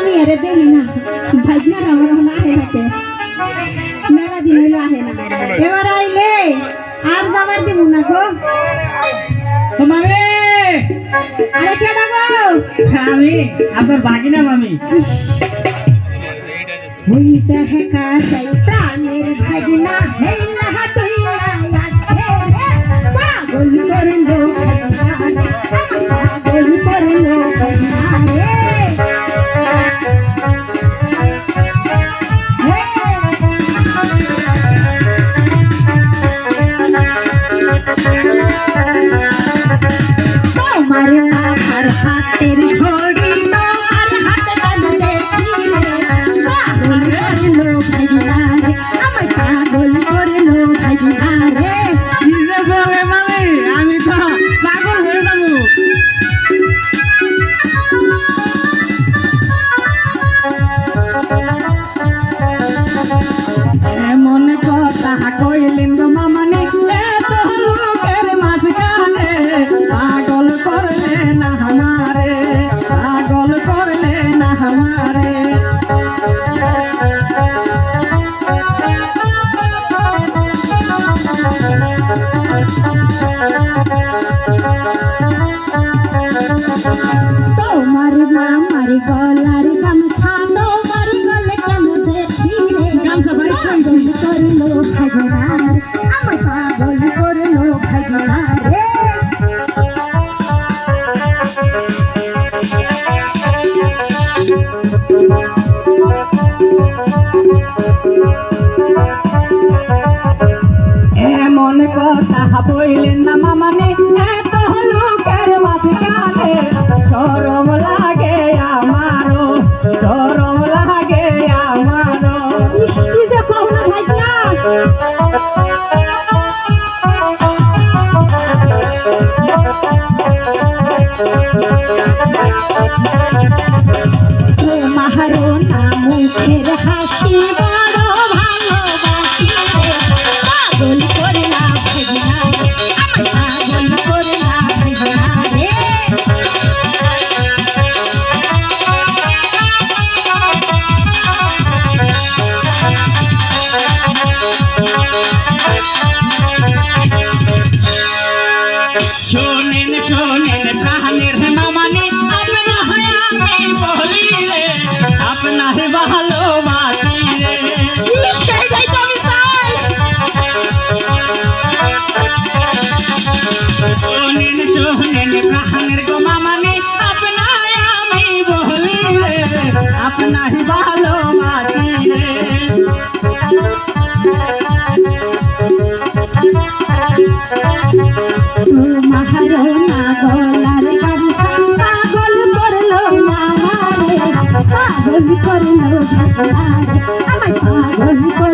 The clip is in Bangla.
আমি এরে দেখি না ভাইজনার আমার না আহে থাকে মেলা দিন হইলো আহে না এবার আইলে আর যাবার দিব না গো মামি আরে কে ডাকো আমি আপনার বাগিনা মামি হইতে হেকা চাই প্রাণের ভাগিনা হেলা হাতুইলা আছে পাগল করলো পাগল করলো রে তোমার আমার হাতের ঘড়ি তোমার হাত কানে পাগল করলো ভাইনা রে আমায় পাগল করলো ভাইনা রে নিজে বলে মামি আমি তো পাগল হয়ে যাবো এমন কথা কইলেন গো মামানে এত লোকের মাঝখানে পাগল করলে না আমারে পাগল করলে না আমারে তোমার মামার গলার গামছা তোমার গলে কেন দেখি রে গামছা বাড়ি পাগল করলো ভাগনার আমার পাগল করলো ভাগনার রে এমন কথা বইলেন না মামানে এত লোকের মাঝখানে শরম লাগে আমারও শরম লাগে আমারও কি যে পাওনা ভাইনা তোমারও না মুখের হাসি বড় ভালোবাসি রে পাগল করলা ভাইনা আমায় পাগল করলা ভাইনা রে শোনেন শোনেন প্রাণের মামানি আপনা হয় আমি বলিলে আপনার ভালোবাসি রে নিশ্চয় যাইতে আমি চাই শোনেন শোনেন প্রাণের গো মামানি আপনার আমি বলিলে আপনার ভালোবাসি রে তোমারও না গলার গামছা পাগল করলো মামারে পাগল করলো ভাগনারে আমায় পাগল করলো